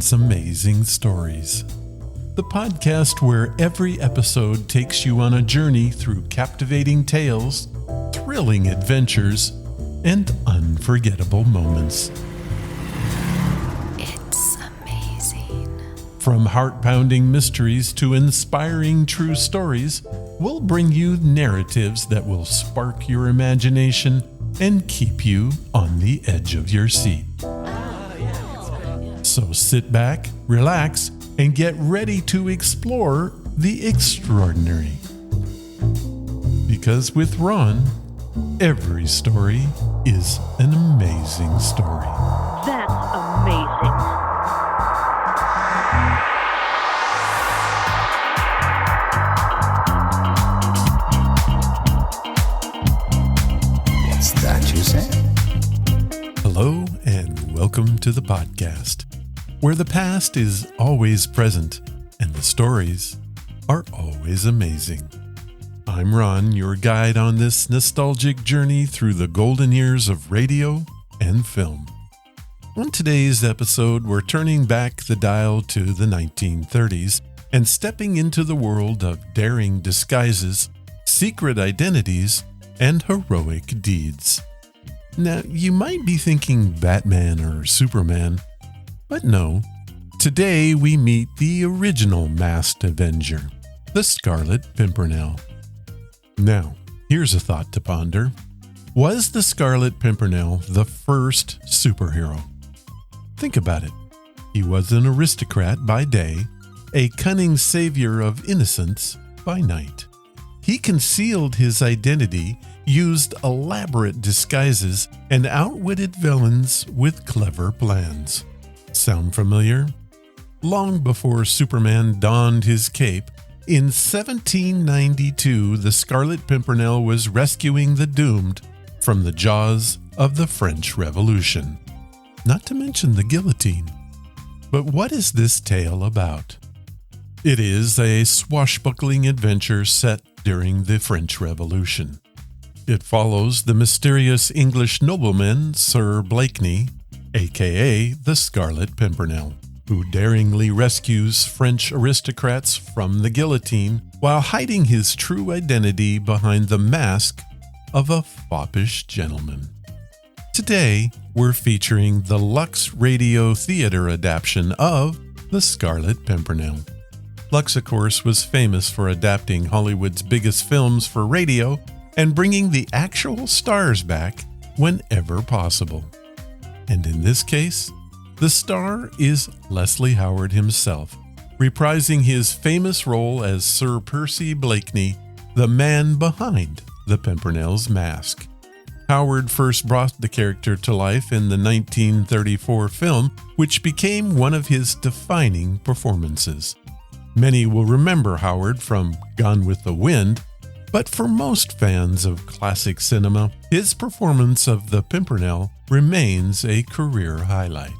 It's Amazing Stories, the podcast where every episode takes you on a journey through captivating tales, thrilling adventures, and unforgettable moments. It's amazing. From heart-pounding mysteries to inspiring true stories, we'll bring you narratives that will spark your imagination and keep you on the edge of your seat. So sit back, relax, and get ready to explore the extraordinary. Because with Ron, every story is an amazing story. That's amazing. What's that you say? Hello, and welcome to the podcast, where the past is always present and the stories are always amazing. I'm Ron, your guide on this nostalgic journey through the golden years of radio and film. On today's episode, we're turning back the dial to the 1930s and stepping into the world of daring disguises, secret identities, and heroic deeds. Now, you might be thinking Batman or Superman, but no. Today we meet the original masked avenger, the Scarlet Pimpernel. Now, here's a thought to ponder. Was the Scarlet Pimpernel the first superhero? Think about it. He was an aristocrat by day, a cunning savior of innocence by night. He concealed his identity, used elaborate disguises, and outwitted villains with clever plans. Sound familiar? Long before Superman donned his cape, in 1792 the Scarlet Pimpernel was rescuing the doomed from the jaws of the French Revolution. Not to mention the guillotine. But what is this tale about? It is a swashbuckling adventure set during the French Revolution. It follows the mysterious English nobleman Sir Blakeney, aka the Scarlet Pimpernel, who daringly rescues French aristocrats from the guillotine while hiding his true identity behind the mask of a foppish gentleman. Today, we're featuring the Lux Radio Theater adaptation of The Scarlet Pimpernel. Lux, of course, was famous for adapting Hollywood's biggest films for radio and bringing the actual stars back whenever possible. And in this case, the star is Leslie Howard himself, reprising his famous role as Sir Percy Blakeney, the man behind the Pimpernel's mask. Howard first brought the character to life in the 1934 film, which became one of his defining performances. Many will remember Howard from Gone with the Wind, but for most fans of classic cinema, his performance of the Pimpernel remains a career highlight.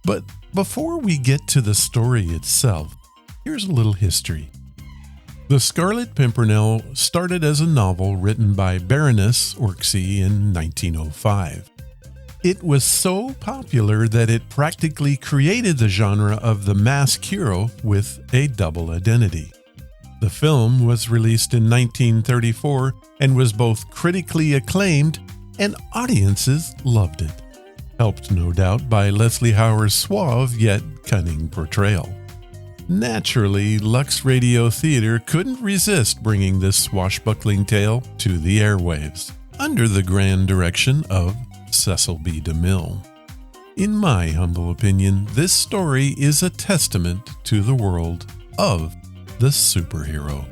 But before we get to the story itself, here's a little history. The Scarlet Pimpernel started as a novel written by Baroness Orczy in 1905. It was so popular that it practically created the genre of the masked hero with a double identity. The film was released in 1934 and was both critically acclaimed and audiences loved it. Helped no doubt by Leslie Howard's suave yet cunning portrayal. Naturally, Lux Radio Theater couldn't resist bringing this swashbuckling tale to the airwaves, under the grand direction of Cecil B. DeMille. In my humble opinion, this story is a testament to the world of the superhero.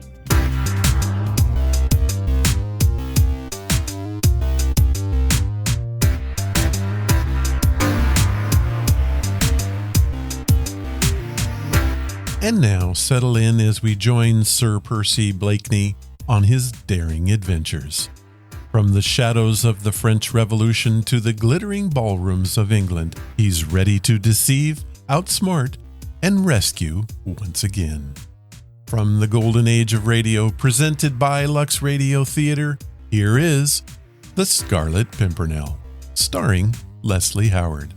And now settle in as we join Sir Percy Blakeney on his daring adventures. From the shadows of the French Revolution to the glittering ballrooms of England, he's ready to deceive, outsmart, and rescue once again. From the golden age of radio presented by Lux Radio Theater, here is The Scarlet Pimpernel, starring Leslie Howard.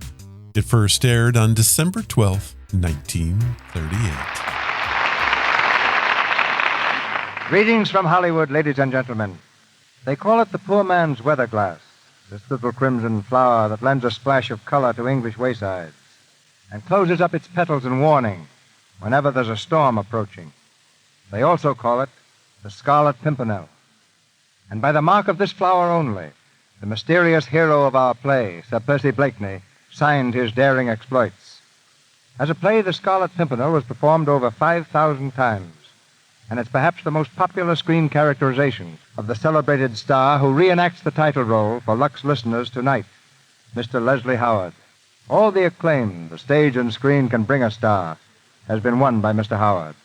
It first aired on December 12th, 1938. Greetings from Hollywood, ladies and gentlemen. They call it the poor man's weather glass, this little crimson flower that lends a splash of color to English waysides and closes up its petals in warning whenever there's a storm approaching. They also call it the Scarlet Pimpernel. And by the mark of this flower only, the mysterious hero of our play, Sir Percy Blakeney, signed his daring exploits. As a play, the Scarlet Pimpernel was performed over 5,000 times, and it's perhaps the most popular screen characterization of the celebrated star who reenacts the title role for Lux listeners tonight, Mr. Leslie Howard. All the acclaim the stage and screen can bring a star has been won by Mr. Howard.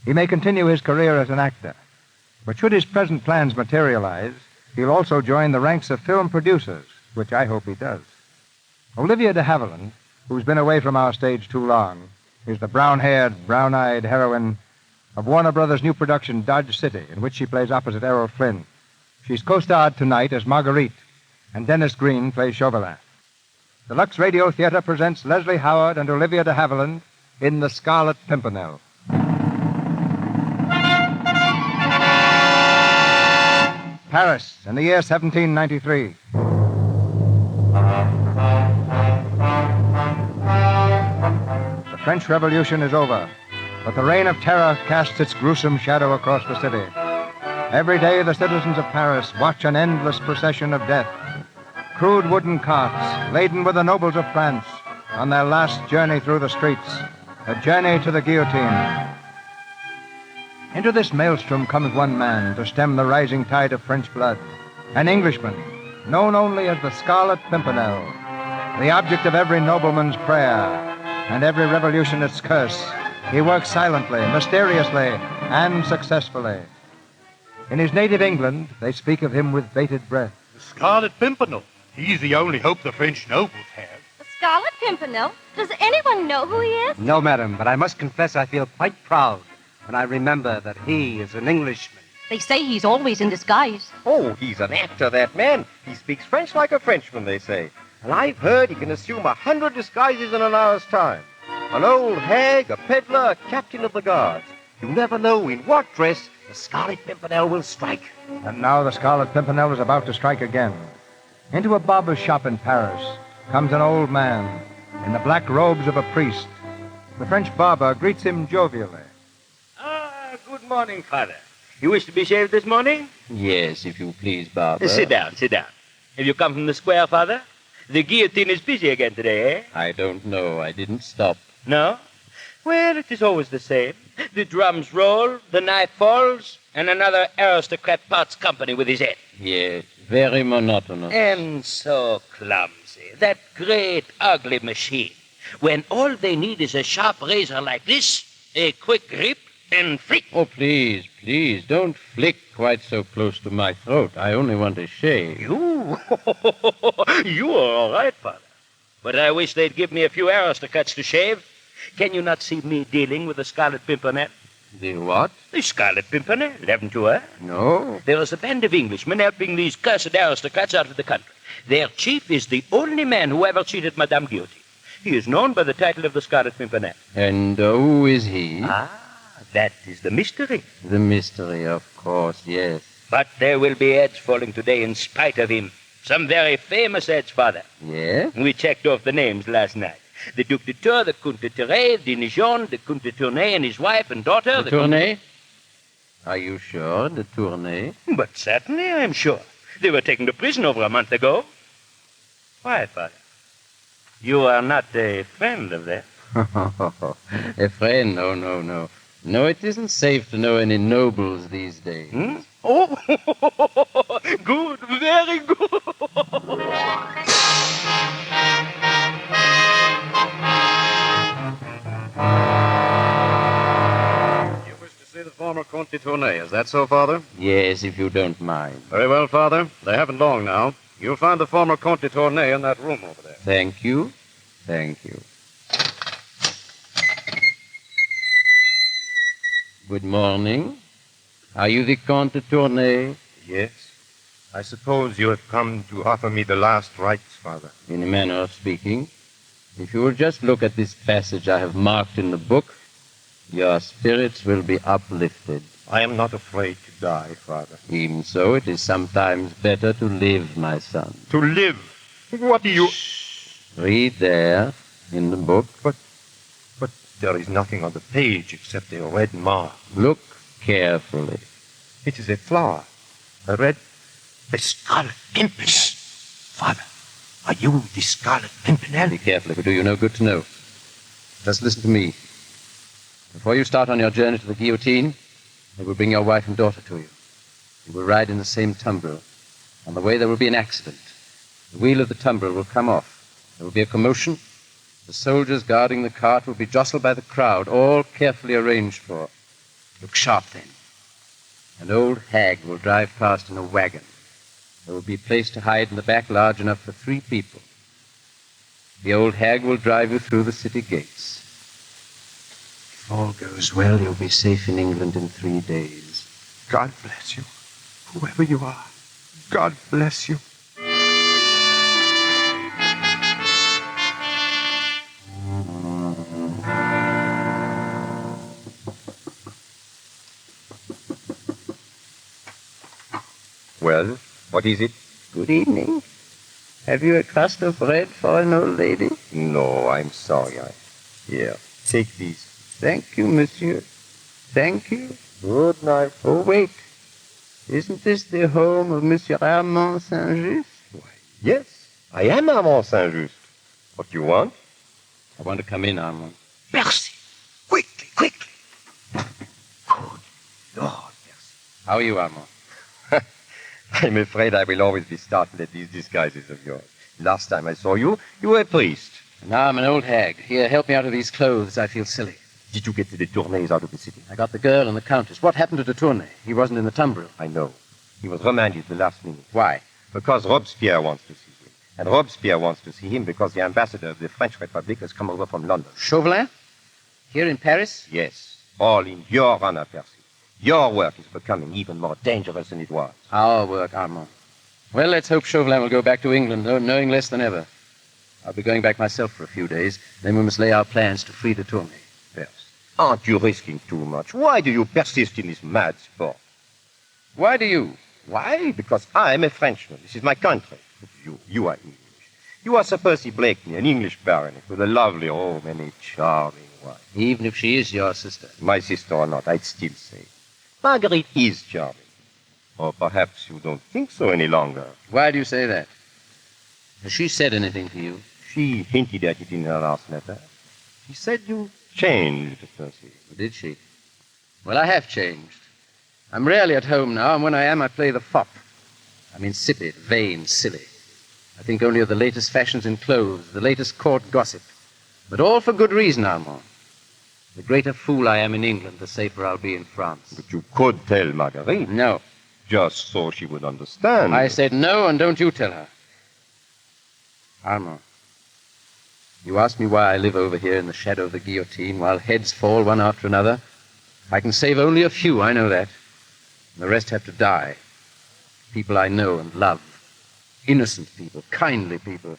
He may continue his career as an actor, but should his present plans materialize, he'll also join the ranks of film producers, which I hope he does. Olivia de Havilland, who's been away from our stage too long, is the brown-haired, brown-eyed heroine of Warner Brothers' new production, Dodge City, in which she plays opposite Errol Flynn. She's co-starred tonight as Marguerite, and Dennis Green plays Chauvelin. The Lux Radio Theater presents Leslie Howard and Olivia de Havilland in The Scarlet Pimpernel. Paris, in the year 1793. The French Revolution is over, but the reign of terror casts its gruesome shadow across the city. Every day, the citizens of Paris watch an endless procession of death. Crude wooden carts, laden with the nobles of France, on their last journey through the streets, a journey to the guillotine. Into this maelstrom comes one man to stem the rising tide of French blood, an Englishman, known only as the Scarlet Pimpernel, the object of every nobleman's prayer and every revolutionist's curse. He works silently, mysteriously, and successfully. In his native England, they speak of him with bated breath. The Scarlet Pimpernel. He's the only hope the French nobles have. The Scarlet Pimpernel? Does anyone know who he is? No, madam, but I must confess I feel quite proud when I remember that he is an Englishman. They say he's always in disguise. Oh, he's an actor, that man. He speaks French like a Frenchman, they say. And I've heard he can assume 100 disguises in an hour's time. An old hag, a peddler, a captain of the guards. You never know in what dress the Scarlet Pimpernel will strike. And now the Scarlet Pimpernel is about to strike again. Into a barber's shop in Paris comes an old man in the black robes of a priest. The French barber greets him jovially. Good morning, Father. You wish to be shaved this morning? Yes, if you please, Barber. Sit down. Have you come from the square, Father? The guillotine is busy again today, eh? I don't know. I didn't stop. No? Well, it is always the same. The drums roll, the knife falls, and another aristocrat parts company with his head. Yes, very monotonous. And so clumsy. That great, ugly machine. When all they need is a sharp razor like this, a quick grip, and flick. Oh, please, don't flick quite so close to my throat. I only want a shave. You? You are all right, Father. But I wish they'd give me a few aristocrats to shave. Can you not see me dealing with the Scarlet Pimpernel? The what? The Scarlet Pimpernel, haven't you heard? No. There is a band of Englishmen helping these cursed aristocrats out of the country. Their chief is the only man who ever cheated Madame Guillotine. He is known by the title of the Scarlet Pimpernel. And who is he? That is the mystery. The mystery, of course, yes. But there will be heads falling today in spite of him. Some very famous heads, Father. Yes? We checked off the names last night. The Duc de Tours, the Comte de Terray, the Nijon, the Comte de Tournay and his wife and daughter. The Tournay? Are you sure, the Tournay? But certainly I am sure. They were taken to prison over a month ago. Why, Father? You are not a friend of theirs? A friend? No. No, it isn't safe to know any nobles these days. Oh, good, very good. You wish to see the former Comte de Tournay, is that so, Father? Yes, if you don't mind. Very well, Father. They haven't long now. You'll find the former Comte de Tournay in that room over there. Thank you. Good morning. Are you the Comte de Tournay? Yes. I suppose you have come to offer me the last rites, Father. In a manner of speaking. If you will just look at this passage I have marked in the book, your spirits will be uplifted. I am not afraid to die, Father. Even so, it is sometimes better to live, my son. To live? What do you... Read there, in the book. But there is nothing on the page except a red mark. Look carefully. It is a flower. A Scarlet Pimpernel. Father, are you the Scarlet Pimpernel? Be careful, it will do you no good to know. Just listen to me. Before you start on your journey to the guillotine, I will bring your wife and daughter to you. You will ride in the same tumbril. On the way there will be an accident. The wheel of the tumbril will come off. There will be a commotion. The soldiers guarding the cart will be jostled by the crowd, all carefully arranged for. Look sharp then. An old hag will drive past in a wagon. There will be a place to hide in the back large enough for 3 people. The old hag will drive you through the city gates. If all goes well, you'll be safe in England in 3 days. God bless you, whoever you are. God bless you. Well, what is it? Good evening. Have you a crust of bread for an old lady? No, I'm sorry. Here, take these. Thank you, monsieur. Thank you. Good night. Oh, wait. Isn't this the home of Monsieur Armand Saint-Just? Why, yes, I am Armand Saint-Just. What do you want? I want to come in, Armand. Percy! Quickly, quickly! Good Lord, Percy. How are you, Armand? I'm afraid I will always be startled at these disguises of yours. Last time I saw you, you were a priest. And now I'm an old hag. Here, help me out of these clothes. I feel silly. Did you get to the Tournays out of the city? I got the girl and the countess. What happened to de Tournay? He wasn't in the tumbril. I know. He was remanded the last minute. Why? Because Robespierre wants to see him. And Robespierre wants to see him because the ambassador of the French Republic has come over from London. Chauvelin? Here in Paris? Yes. All in your honor, Percy. Your work is becoming even more dangerous than it was. Our work, Armand. Well, let's hope Chauvelin will go back to England, knowing less than ever. I'll be going back myself for a few days. Then we must lay our plans to free de Tournay. Percy, aren't you risking too much? Why do you persist in this mad sport? Why do you? Why? Because I'm a Frenchman. This is my country. But you are English. You are Sir Percy Blakeney, an English baronet with a lovely home and a charming wife. Even if she is your sister. My sister or not, I'd still say Marguerite is charming. Or perhaps you don't think so any longer. Why do you say that? Has she said anything to you? She hinted at it in her last letter. She said you changed, Percy. Did she? Well, I have changed. I'm rarely at home now, and when I am, I play the fop. I'm insipid, vain, silly. I think only of the latest fashions in clothes, the latest court gossip. But all for good reason, Armand. The greater fool I am in England, the safer I'll be in France. But you could tell Marguerite. No. Just so she would understand. I said no, and don't you tell her. Armand, you ask me why I live over here in the shadow of the guillotine while heads fall one after another. I can save only a few, I know that. The rest have to die. People I know and love. Innocent people, kindly people.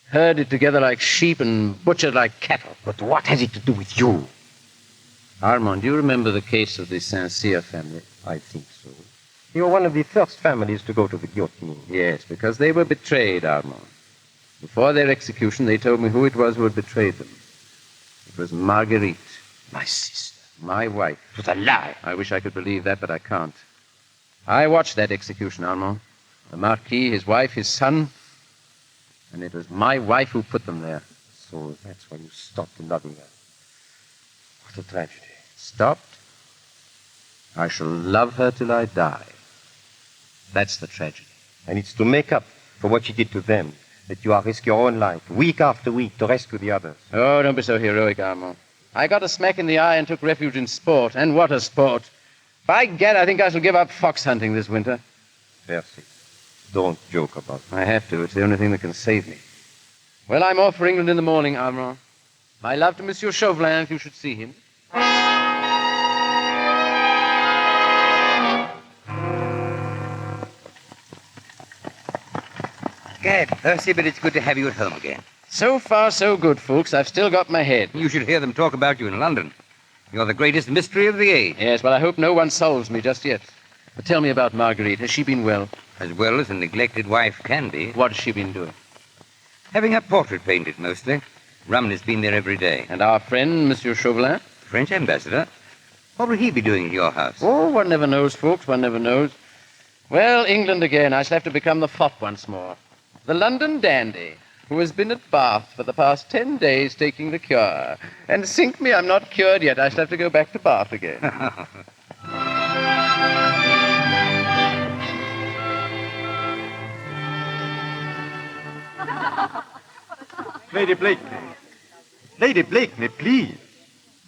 Herded together like sheep and butchered like cattle. But what has it to do with you? Armand, do you remember the case of the Saint-Cyr family? I think so. You were one of the first families to go to the guillotine. Yes, because they were betrayed, Armand. Before their execution, they told me who it was who had betrayed them. It was Marguerite. My sister. My wife. It was a lie. I wish I could believe that, but I can't. I watched that execution, Armand. The Marquis, his wife, his son. And it was my wife who put them there. So that's when you stopped loving her. What a tragedy. Stopped? I shall love her till I die. That's the tragedy. And it's to make up for what she did to them that you are risk your own life, week after week, to rescue the others. Oh, don't be so heroic, Armand. I got a smack in the eye and took refuge in sport. And what a sport. By gad, I think I shall give up fox hunting this winter. Percy, don't joke about it. I have to. It's the only thing that can save me. Well, I'm off for England in the morning, Armand. My love to Monsieur Chauvelin, if you should see him. Gad, Percy, but it's good to have you at home again. So far, so good, folks. I've still got my head. You should hear them talk about you in London. You're the greatest mystery of the age. Yes, well, I hope no one solves me just yet. But tell me about Marguerite. Has she been well? As well as a neglected wife can be. What has she been doing? Having her portrait painted, mostly. Rumney's been there every day. And our friend, Monsieur Chauvelin? French ambassador? What will he be doing at your house? Oh, one never knows, folks. One never knows. Well, England again. I shall have to become the fop once more. The London dandy, who has been at Bath for the past 10 days taking the cure. And sink me, I'm not cured yet. I shall have to go back to Bath again. Lady Blakeney. Lady Blakeney, please.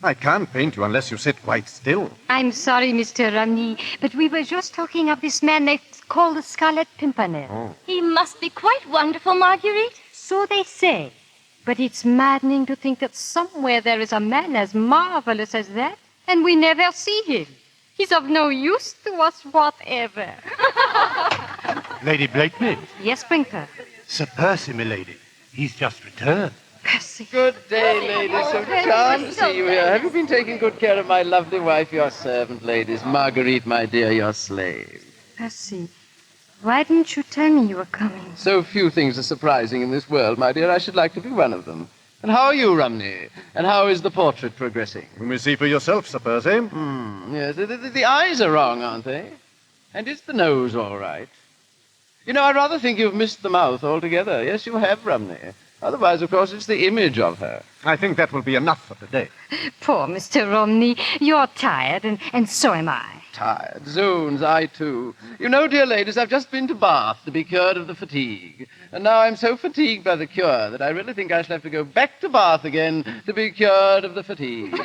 I can't paint you unless you sit quite still. I'm sorry, Mr. Romney, but we were just talking of this man they call the Scarlet Pimpernel. Oh. He must be quite wonderful, Marguerite. So they say. But it's maddening to think that somewhere there is a man as marvelous as that, and we never see him. He's of no use to us whatever. Lady Blakeney. Yes, Sprinkler. Sir Percy, milady. He's just returned. Percy. Good day, ladies. So charmed to see you here. Have you been taking good care of my lovely wife, your servant, ladies? Marguerite, my dear, your slave. Percy, why didn't you tell me you were coming? So few things are surprising in this world, my dear. I should like to be one of them. And how are you, Rumney? And how is the portrait progressing? You may see for yourself, Sir Percy. Yes, the eyes are wrong, aren't they? And is the nose all right? You know, I rather think you've missed the mouth altogether. Yes, you have, Rumney. Otherwise, of course, it's the image of her. I think that will be enough for today. Poor Mr. Romney. You're tired, and so am I. Tired. Zoons, I too. You know, dear ladies, I've just been to Bath to be cured of the fatigue. And now I'm so fatigued by the cure that I really think I shall have to go back to Bath again to be cured of the fatigue.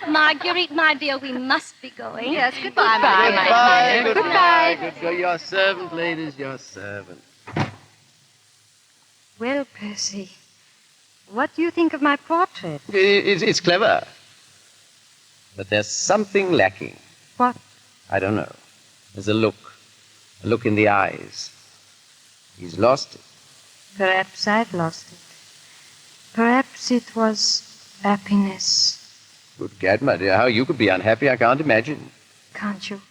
Marguerite, my dear, we must be going. Yes, goodbye, my dear. Goodbye. Goodbye. Your servant, ladies, your servant. Well, Percy, what do you think of my portrait? It's clever. But there's something lacking. What? I don't know. There's a look in the eyes. He's lost it. Perhaps I've lost it. Perhaps it was happiness. Good gad, my dear, how you could be unhappy, I can't imagine. Can't you?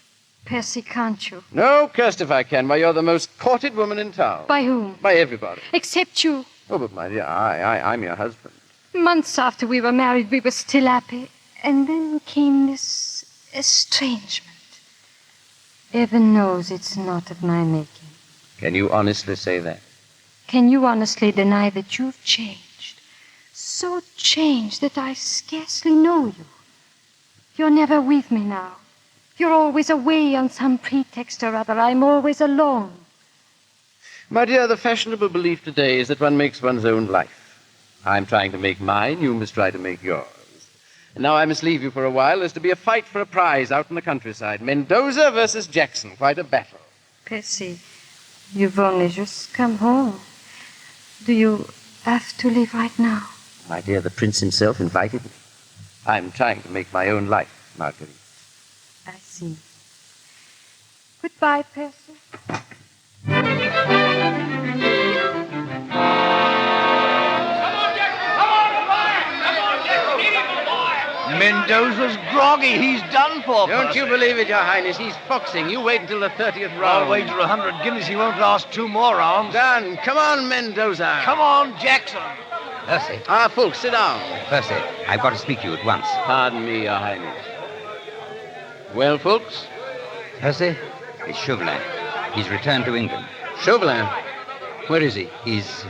Percy, can't you? No, cursed if I can. Why, you're the most courted woman in town. By whom? By everybody. Except you. Oh, but my dear, I'm your husband. Months after we were married, we were still happy. And then came this estrangement. Heaven knows it's not of my making. Can you honestly say that? Can you honestly deny that you've changed? So changed that I scarcely know you. You're never with me now. You're always away on some pretext or other. I'm always alone. My dear, the fashionable belief today is that one makes one's own life. I'm trying to make mine. You must try to make yours. And now I must leave you for a while. There's to be a fight for a prize out in the countryside. Mendoza versus Jackson. Quite a battle. Percy, you've only just come home. Do you have to leave right now? My dear, the prince himself invited me. I'm trying to make my own life, Marguerite. I see. Goodbye, Percy. Mendoza's groggy. He's done for, Don't Percy. you believe it, Your Highness? He's foxing. You wait until the 30th round. I'll wager 100 guineas he won't last 2 more rounds. Done. Come on, Mendoza. Come on, Jackson. Percy. Folks, sit down. Percy, I've got to speak to you at once. Pardon me, Your Highness. Well, folks? Percy, it's Chauvelin. He's returned to England. Chauvelin? Where is he? He's...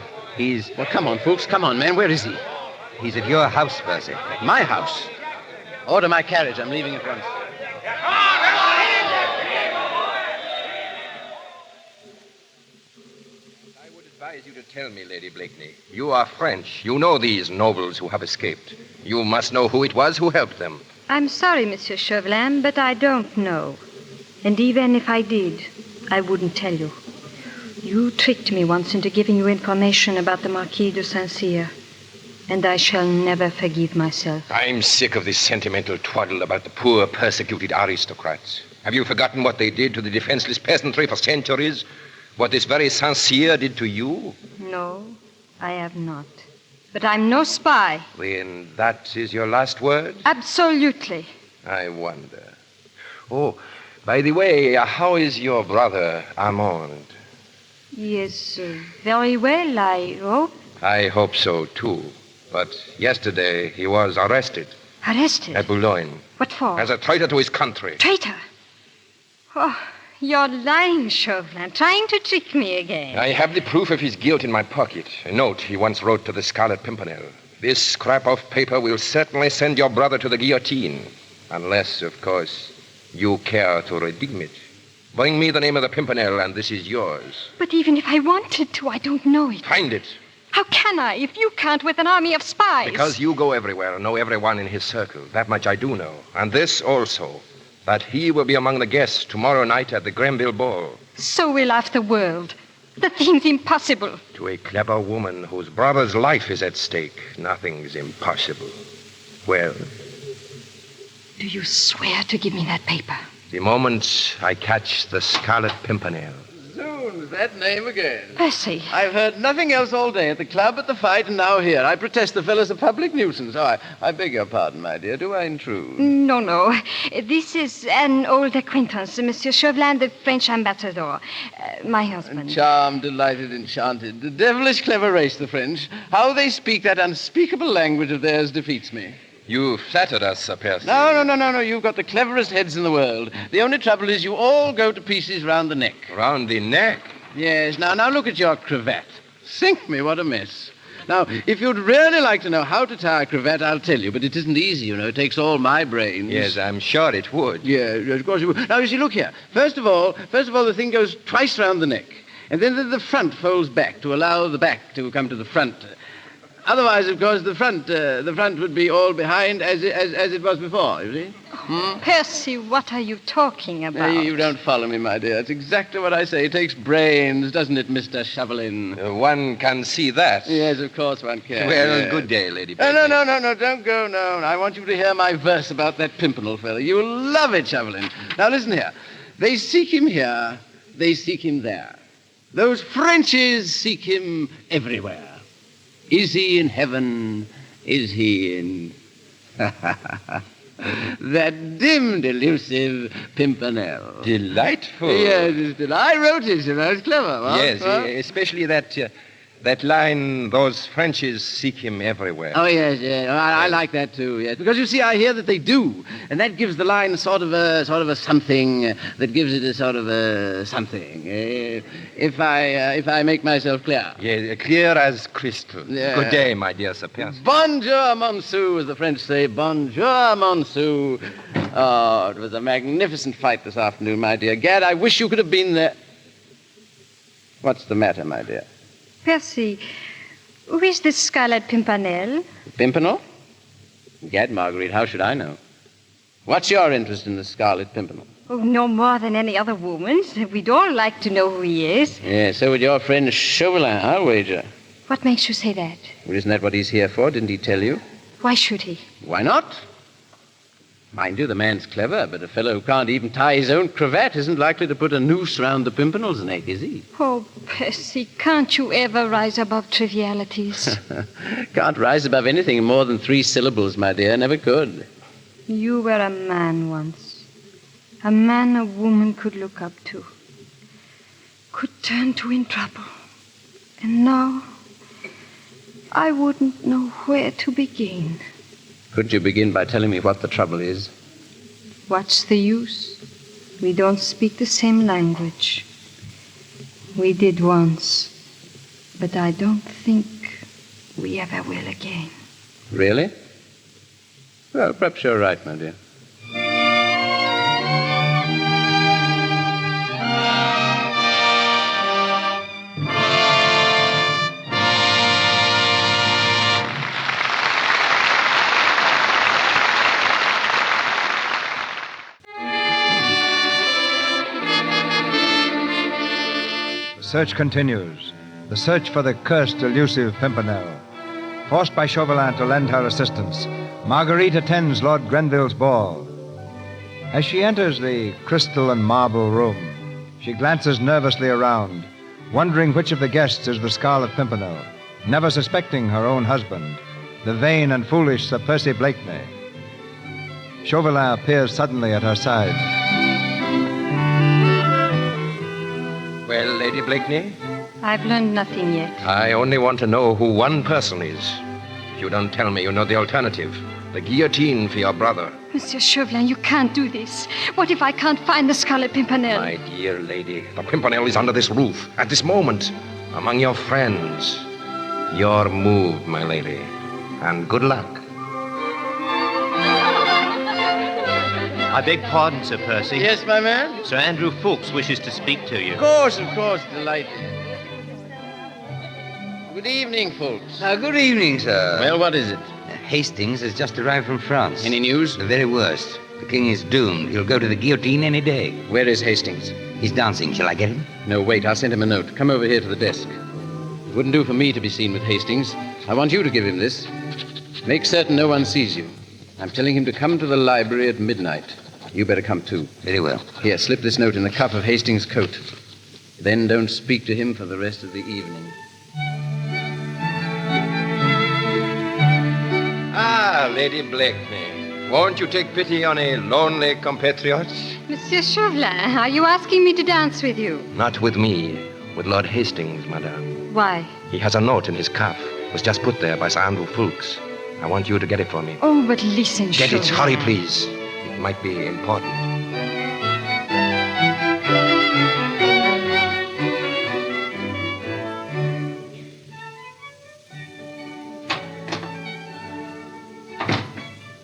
Well, come on, folks. Come on, man. Where is he? He's at your house, Percy. My house? Order my carriage. I'm leaving at once. I would advise you to tell me, Lady Blakeney. You are French. You know these nobles who have escaped. You must know who it was who helped them. I'm sorry, Monsieur Chauvelin, but I don't know. And even if I did, I wouldn't tell you. You tricked me once into giving you information about the Marquis de Saint-Cyr, and I shall never forgive myself. I'm sick of this sentimental twaddle about the poor, persecuted aristocrats. Have you forgotten what they did to the defenseless peasantry for centuries? What this very Saint-Cyr did to you? No, I have not. But I'm no spy. Then that is your last word? Absolutely. I wonder. Oh, by the way, how is your brother, Armand? He is very well, I hope. I hope so, too. But yesterday he was arrested. Arrested? At Boulogne. What for? As a traitor to his country. Traitor? Oh, you're lying, Chauvelin, trying to trick me again. I have the proof of his guilt in my pocket. A note he once wrote to the Scarlet Pimpernel. This scrap of paper will certainly send your brother to the guillotine. Unless, of course, you care to redeem it. Bring me the name of the Pimpernel, and this is yours. But even if I wanted to, I don't know it. Find it. How can I, if you can't with an army of spies? Because you go everywhere and know everyone in his circle. That much I do know. And this also, that he will be among the guests tomorrow night at the Grenville Ball. So will half the world. That seems impossible. To a clever woman whose brother's life is at stake, nothing's impossible. Well, do you swear to give me that paper? The moment I catch the Scarlet Pimpernel. Zoons, that name again. Percy. I've heard nothing else all day, at the club, at the fight, and now here. I protest the fellow's a public nuisance. Oh, I beg your pardon, my dear. Do I intrude? No. This is an old acquaintance, Monsieur Chauvelin, the French ambassador. My husband. Charmed, delighted, enchanted. The devilish clever race, the French. How they speak that unspeakable language of theirs defeats me. You flattered us, Sir Percy. No. You've got the cleverest heads in the world. The only trouble is you all go to pieces round the neck. Round the neck? Yes. Now look at your cravat. Sink me, what a mess. Now, if you'd really like to know how to tie a cravat, I'll tell you. But it isn't easy, you know. It takes all my brains. Yes, I'm sure it would. Yeah, of course it would. Now, you see, look here. First of all, the thing goes twice round the neck. And then the front folds back to allow the back to come to the front. Otherwise, of course, the front would be all behind as it was before, you see? Percy, what are you talking about? You don't follow me, my dear. It's exactly what I say. It takes brains, doesn't it, Mr. Chauvelin? One can see that. Yes, of course one can. Well, yes. Good day, Lady Blakeney. No, don't go, no. I want you to hear my verse about that Pimpernel fellow. You'll love it, Chauvelin. Now, listen here. They seek him here, they seek him there. Those Frenchies seek him everywhere. Is he in heaven? Is he in... that dim, elusive Pimpernel. Delightful. Yes, I wrote it, you know. It's clever. Huh? Yes, especially that line, those Frenchies seek him everywhere. Oh, yes. I like that, too, yes. Because, you see, I hear that they do. And that gives the line sort of a something, that gives it a sort of a something. If I make myself clear. Yes, clear as crystal. Yeah. Good day, my dear Sir Percy. Bonjour, monsieur, as the French say. Bonjour, monsieur. Oh, it was a magnificent fight this afternoon, my dear. Gad, I wish you could have been there. What's the matter, my dear? Percy, who is this Scarlet Pimpernel? Pimpernel? Gad, Marguerite, how should I know? What's your interest in the Scarlet Pimpernel? Oh, no more than any other woman's. We'd all like to know who he is. Yeah, so would your friend Chauvelin, I'll wager. What makes you say that? Well, isn't that what he's here for? Didn't he tell you? Why should he? Why not? Mind you, the man's clever, but a fellow who can't even tie his own cravat isn't likely to put a noose round the Pimpernel's neck, is he? Oh, Percy, can't you ever rise above trivialities? Can't rise above anything more than 3 syllables, my dear. Never could. You were a man once. A man a woman could look up to. Could turn to in trouble. And now, I wouldn't know where to begin. Could you begin by telling me what the trouble is? What's the use? We don't speak the same language. We did once, but I don't think we ever will again. Really? Well, perhaps you're right, my dear. The search continues. The search for the cursed, elusive Pimpernel. Forced by Chauvelin to lend her assistance, Marguerite attends Lord Grenville's ball. As she enters the crystal and marble room, she glances nervously around, wondering which of the guests is the Scarlet Pimpernel. never suspecting her own husband, the vain and foolish Sir Percy Blakeney. Chauvelin appears suddenly at her side. Well, Lady Blakeney? I've learned nothing yet. I only want to know who one person is. If you don't tell me, you know the alternative. The guillotine for your brother. Monsieur Chauvelin, you can't do this. What if I can't find the Scarlet Pimpernel? My dear lady, the Pimpernel is under this roof, at this moment, among your friends. You're moved, my lady. And good luck. I beg pardon, Sir Percy. Yes, my man? Sir Andrew Fawkes wishes to speak to you. Of course, delighted. Good evening, folks. Good evening, sir. Well, what is it? Hastings has just arrived from France. Any news? The very worst. The king is doomed. He'll go to the guillotine any day. Where is Hastings? He's dancing. Shall I get him? No, wait. I'll send him a note. Come over here to the desk. It wouldn't do for me to be seen with Hastings. I want you to give him this. Make certain no one sees you. I'm telling him to come to the library at midnight. You better come, too. Very well. Here, slip this note in the cuff of Hastings' coat. Then don't speak to him for the rest of the evening. Ah, Lady Blakeney. Won't you take pity on a lonely compatriot? Monsieur Chauvelin, are you asking me to dance with you? Not with me. With Lord Hastings, madame. Why? He has a note in his cuff. It was just put there by Sir Andrew Fawkes. I want you to get it for me. Oh, but listen, Get it. Chauvelin. Hurry, please. It might be important.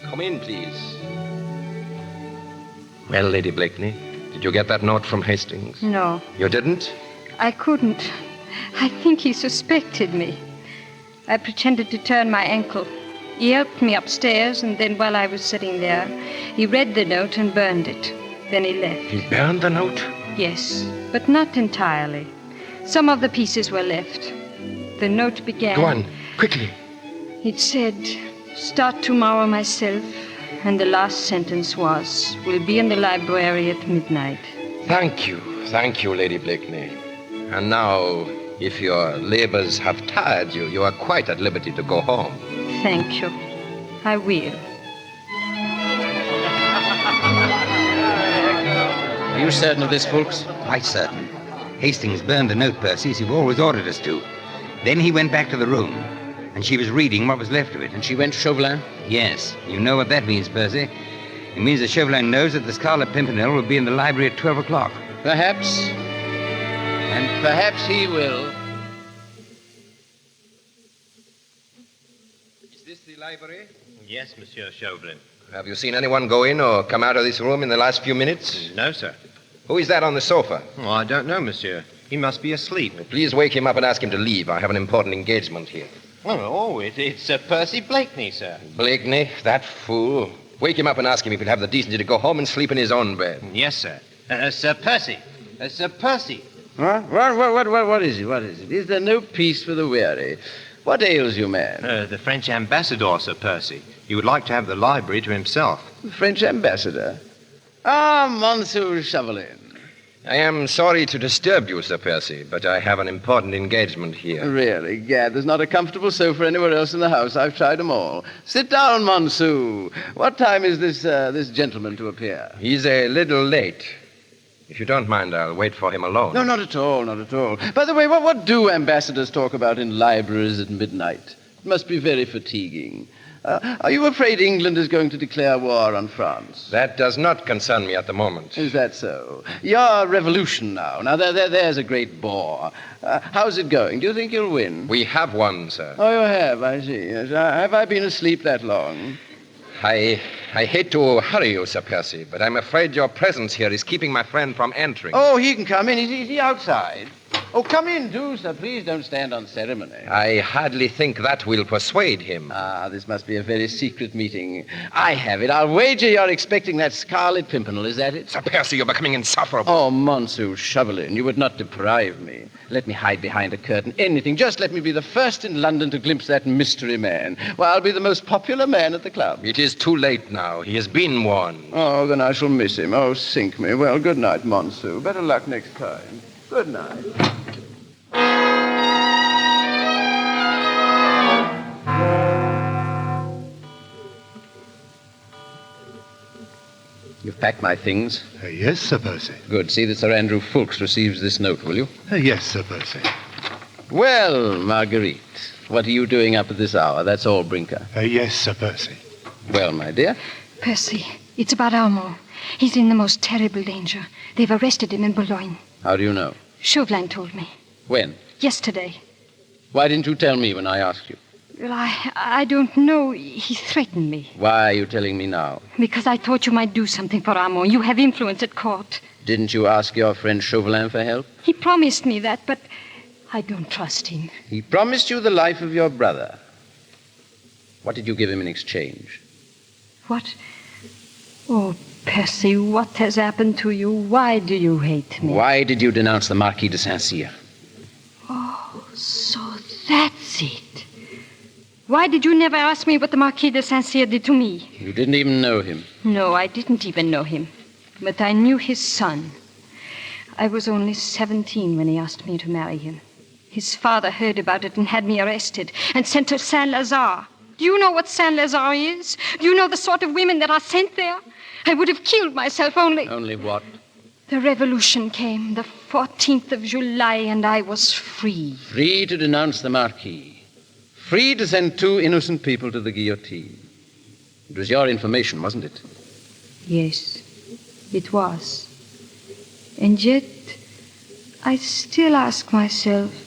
Come in, please. Well, Lady Blakeney, did you get that note from Hastings? No, You didn't? I couldn't. I think he suspected me. I pretended to turn my ankle. He helped me upstairs, and then while I was sitting there, he read the note and burned it. Then he left. He burned the note? Yes, but not entirely. Some of the pieces were left. The note began... Go on, quickly. It said, "Start tomorrow myself," and the last sentence was, "Will be in the library at midnight." Thank you, Lady Blakeney. And now, if your labors have tired you, you are quite at liberty to go home. Thank you. I will. Are you certain of this, Fawkes? Quite certain. Hastings burned the note, Percy, as you've always ordered us to. Then he went back to the room, and she was reading what was left of it. And she went to Chauvelin? Yes. You know what that means, Percy. It means that Chauvelin knows that the Scarlet Pimpernel will be in the library at 12 o'clock. Perhaps. And perhaps he will. Is this the library? Yes, Monsieur Chauvelin. Have you seen anyone go in or come out of this room in the last few minutes? No, sir. Who is that on the sofa? Oh, I don't know, monsieur. He must be asleep. Please wake him up and ask him to leave. I have an important engagement here. It's Sir Percy Blakeney, sir. Blakeney, that fool. Wake him up and ask him if he'll have the decency to go home and sleep in his own bed. Yes, sir. Sir Percy. Sir Percy. What is it? What is it? Is there no peace for the weary? What ails you, man? The French ambassador, Sir Percy. He would like to have the library to himself. The French ambassador? Ah, Monsieur Chauvelin. I am sorry to disturb you, Sir Percy, but I have an important engagement here. Really, Gad, there's not a comfortable sofa anywhere else in the house. I've tried them all. Sit down, Monsieur. What time is this gentleman to appear? He's a little late. If you don't mind, I'll wait for him alone. No, not at all, not at all. By the way, what do ambassadors talk about in libraries at midnight? It must be very fatiguing. Are you afraid England is going to declare war on France? That does not concern me at the moment. Is that so? Your revolution now. Now, there's a great bore. How's it going? Do you think you'll win? We have won, sir. Oh, you have, I see. Yes. Have I been asleep that long? I hate to hurry you, Sir Percy, but I'm afraid your presence here is keeping my friend from entering. Oh, he can come in. Is he outside? Oh, come in, do, sir. Please don't stand on ceremony. I hardly think that will persuade him. Ah, this must be a very secret meeting. I have it. I'll wager you're expecting that Scarlet Pimpernel. Is that it? Sir Percy, you're becoming insufferable. Oh, Monsieur Chauvelin, you would not deprive me. Let me hide behind a curtain. Anything. Just let me be the first in London to glimpse that mystery man. Well, I'll be the most popular man at the club. It is too late now. He has been warned. Oh, then I shall miss him. Oh, sink me. Well, good night, Monsieur. Better luck next time. Good night. You've packed my things? Yes, Sir Percy. Good. See that Sir Andrew Fulks receives this note, will you? Yes, Sir Percy. Well, Marguerite, what are you doing up at this hour? That's all, Brinker. Yes, Sir Percy. Well, my dear? Percy, it's about Armand. He's in the most terrible danger. They've arrested him in Boulogne. How do you know? Chauvelin told me. When? Yesterday. Why didn't you tell me when I asked you? Well, I don't know. He threatened me. Why are you telling me now? Because I thought you might do something for Armand. You have influence at court. Didn't you ask your friend Chauvelin for help? He promised me that, but I don't trust him. He promised you the life of your brother. What did you give him in exchange? What? Oh, Percy, what has happened to you? Why do you hate me? Why did you denounce the Marquis de Saint-Cyr? Oh, so that's it. Why did you never ask me what the Marquis de Saint-Cyr did to me? You didn't even know him. No, I didn't even know him. But I knew his son. I was only 17 when he asked me to marry him. His father heard about it and had me arrested and sent to Saint-Lazare. Do you know what Saint-Lazare is? Do you know the sort of women that are sent there? I would have killed myself only... Only what? The revolution came, the 14th of July, and I was free. Free to denounce the Marquis. Free to send 2 innocent people to the guillotine. It was your information, wasn't it? Yes, it was. And yet, I still ask myself,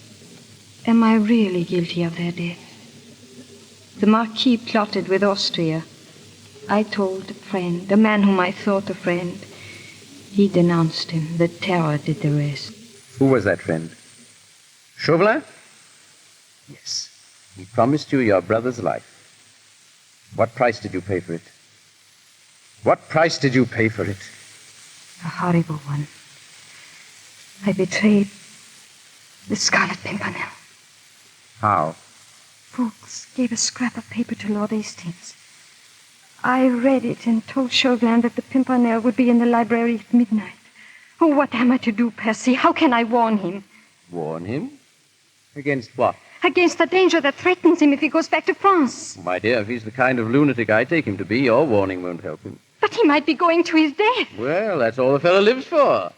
am I really guilty of their death? The Marquis plotted with Austria. I told a friend, a man whom I thought a friend. He denounced him. The terror did the rest. Who was that friend? Chauvelin? Yes. He promised you your brother's life. What price did you pay for it? What price did you pay for it? A horrible one. I betrayed the Scarlet Pimpernel. How? Fulks gave a scrap of paper to Lord Hastings. I read it and told Chauvelin that the Pimpernel would be in the library at midnight. Oh, what am I to do, Percy? How can I warn him? Warn him? Against what? Against the danger that threatens him if he goes back to France. My dear, if he's the kind of lunatic I take him to be, your warning won't help him. But he might be going to his death. Well, that's all the fellow lives for.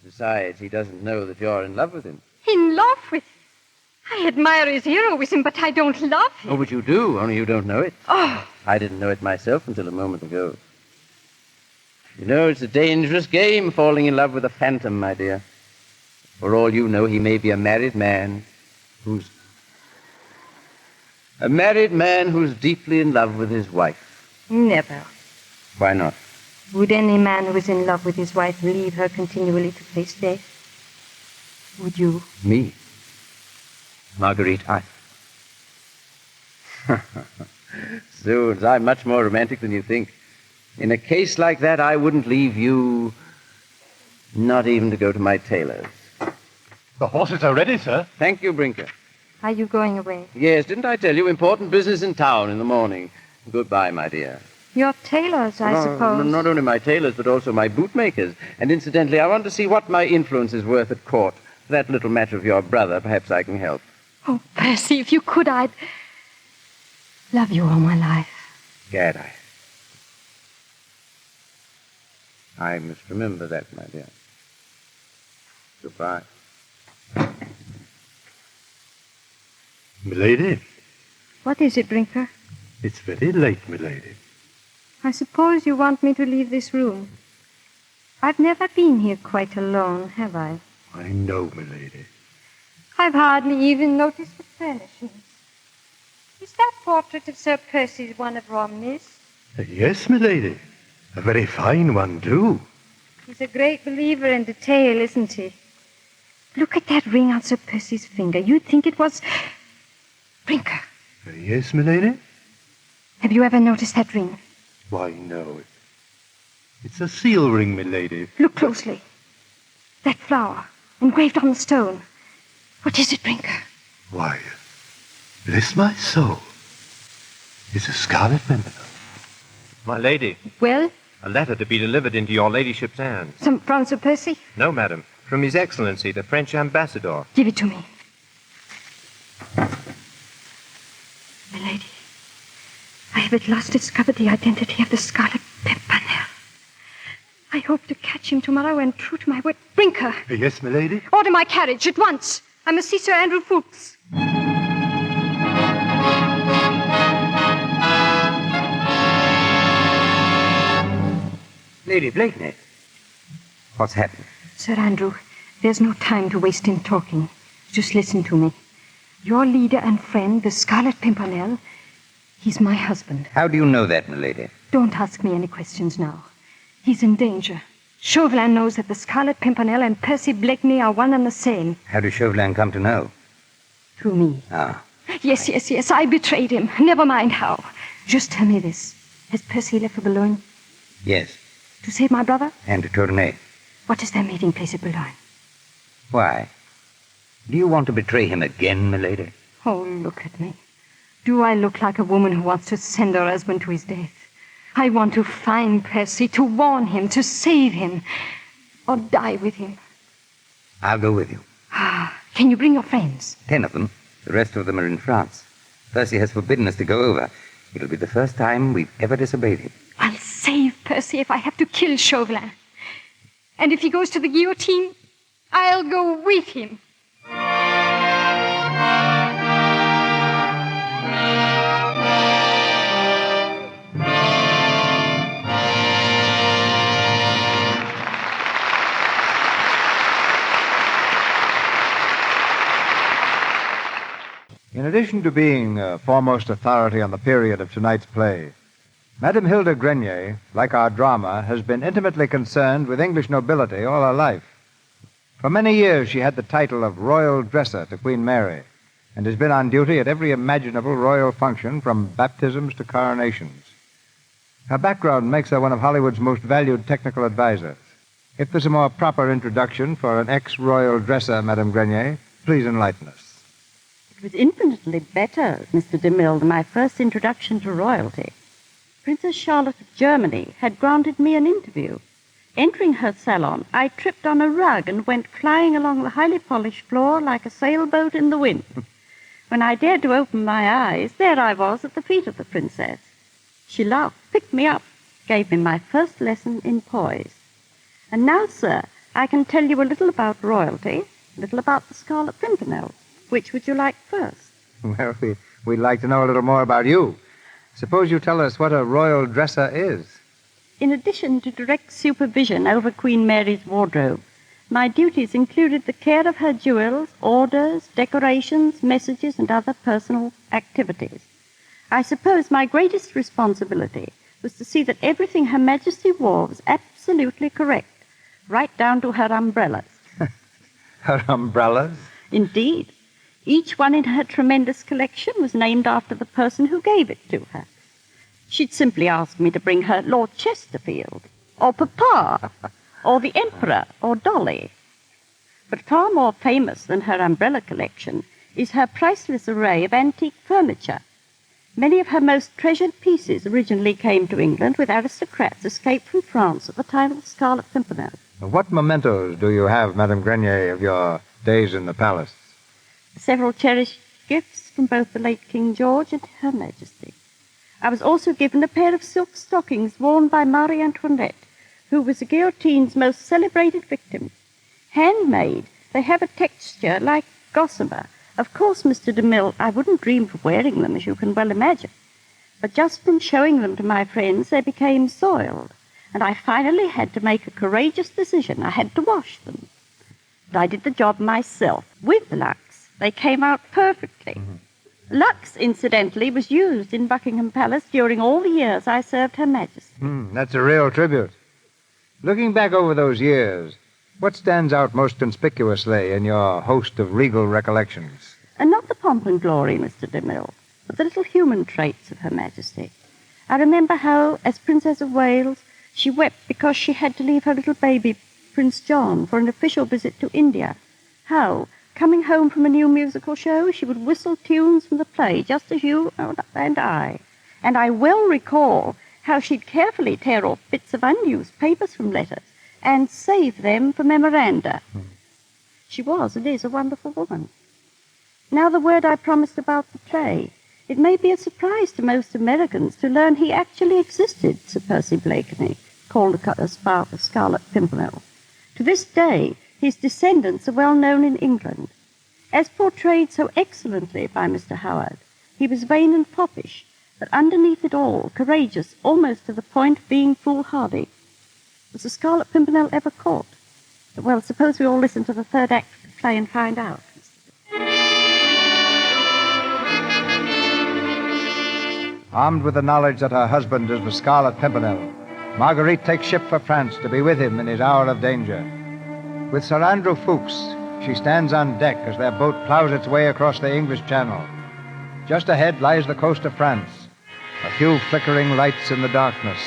Besides, he doesn't know that you're in love with him. In love with him? I admire his heroism, but I don't love him. Oh, but you do, only you don't know it. Oh. I didn't know it myself until a moment ago. You know, it's a dangerous game, falling in love with a phantom, my dear. For all you know, he may be a married man who's deeply in love with his wife. Never. Why not? Would any man who is in love with his wife leave her continually to face death? Would you? Me? Marguerite, I... Zoons, I'm much more romantic than you think. In a case like that, I wouldn't leave you, not even to go to my tailor's. The horses are ready, sir. Thank you, Brinker. Are you going away? Yes, didn't I tell you? Important business in town in the morning. Goodbye, my dear. Your tailors, I suppose. Not only my tailors, but also my bootmakers. And incidentally, I want to see what my influence is worth at court. For that little matter of your brother, perhaps I can help. Oh, Percy, if you could, I'd love you all my life. Gad, I must remember that, my dear. Goodbye. Milady? What is it, Brinker? It's very late, milady. I suppose you want me to leave this room. I've never been here quite alone, have I? I know, milady. I've hardly even noticed the furnishings. Is that portrait of Sir Percy one of Romney's? Yes, milady. A very fine one, too. He's a great believer in detail, isn't he? Look at that ring on Sir Percy's finger. You'd think it was... Brinker. Yes, milady? Have you ever noticed that ring? Why, no. It's a seal ring, milady. Look closely. That flower, engraved on the stone. What is it, Brinker? Why, bless my soul. It's a Scarlet Pimpernel. My lady. Well? A letter to be delivered into your ladyship's hands. From Sir Percy? No, madam. From His Excellency, the French ambassador. Give it to me. My lady, I have at last discovered the identity of the Scarlet Pimpernel. I hope to catch him tomorrow and true to my word, bring her. Yes, milady? Order my carriage at once. I must see Sir Andrew Ffoulkes. Lady Blakeney, what's happened? Sir Andrew, there's no time to waste in talking. Just listen to me. Your leader and friend, the Scarlet Pimpernel, he's my husband. How do you know that, milady? Don't ask me any questions now. He's in danger. Chauvelin knows that the Scarlet Pimpernel and Percy Blakeney are one and the same. How does Chauvelin come to know? Through me. Ah. Yes, I betrayed him. Never mind how. Just tell me this. Has Percy left for Boulogne? Yes. To save my brother? And to Tournai. What is their meeting place at Boulogne? Why? Do you want to betray him again, milady? Oh, look at me. Do I look like a woman who wants to send her husband to his death? I want to find Percy, to warn him, to save him, or die with him. I'll go with you. Can you bring your friends? 10 of them. The rest of them are in France. Percy has forbidden us to go over. It'll be the first time we've ever disobeyed him. I'll save Percy if I have to kill Chauvelin. And if he goes to the guillotine, I'll go with him. In addition to being foremost authority on the period of tonight's play, Madame Hilda Grenier, like our drama, has been intimately concerned with English nobility all her life. For many years she had the title of Royal Dresser to Queen Mary, and has been on duty at every imaginable royal function from baptisms to coronations. Her background makes her one of Hollywood's most valued technical advisors. If there's a more proper introduction for an ex-royal dresser, Madame Grenier, please enlighten us. It was infinitely better, Mr. DeMille, than my first introduction to royalty. Princess Charlotte of Germany had granted me an interview. Entering her salon, I tripped on a rug and went flying along the highly polished floor like a sailboat in the wind. When I dared to open my eyes, there I was at the feet of the princess. She laughed, picked me up, gave me my first lesson in poise. And now, sir, I can tell you a little about royalty, a little about the Scarlet Pimpernel. Which would you like first? Well, we'd like to know a little more about you. Suppose you tell us what a royal dresser is. In addition to direct supervision over Queen Mary's wardrobe, my duties included the care of her jewels, orders, decorations, messages, and other personal activities. I suppose my greatest responsibility was to see that everything Her Majesty wore was absolutely correct, right down to her umbrellas. Her umbrellas? Indeed. Each one in her tremendous collection was named after the person who gave it to her. She'd simply ask me to bring her Lord Chesterfield, or Papa, or the Emperor, or Dolly. But far more famous than her umbrella collection is her priceless array of antique furniture. Many of her most treasured pieces originally came to England with aristocrats escaped from France at the time of the Scarlet Pimpernel. What mementos do you have, Madame Grenier, of your days in the palace? Several cherished gifts from both the late King George and Her Majesty. I was also given a pair of silk stockings worn by Marie Antoinette, who was the guillotine's most celebrated victim. Handmade, they have a texture like gossamer. Of course, Mr. DeMille, I wouldn't dream of wearing them, as you can well imagine. But just from showing them to my friends, they became soiled, and I finally had to make a courageous decision. I had to wash them. But I did the job myself, with Lux. They came out perfectly. Lux, incidentally, was used in Buckingham Palace during all the years I served Her Majesty. That's a real tribute. Looking back over those years, what stands out most conspicuously in your host of regal recollections? And not the pomp and glory, Mr. DeMille, but the little human traits of Her Majesty. I remember how, as Princess of Wales, she wept because she had to leave her little baby, Prince John, for an official visit to India. How, coming home from a new musical show, she would whistle tunes from the play, just as you and I. And I well recall how she'd carefully tear off bits of unused papers from letters and save them for memoranda. She was and is a wonderful woman. Now the word I promised about the play. It may be a surprise to most Americans to learn he actually existed, Sir Percy Blakeney. called the Scarlet Pimpernel. To this day, his descendants are well known in England. As portrayed so excellently by Mr. Howard, he was vain and foppish, but underneath it all, courageous almost to the point of being foolhardy. Was the Scarlet Pimpernel ever caught? Well, suppose we all listen to the third act of the play and find out. Armed with the knowledge that her husband is the Scarlet Pimpernel, Marguerite takes ship for France to be with him in his hour of danger. With Sir Andrew Fuchs, she stands on deck as their boat plows its way across the English Channel. Just ahead lies the coast of France, a few flickering lights in the darkness.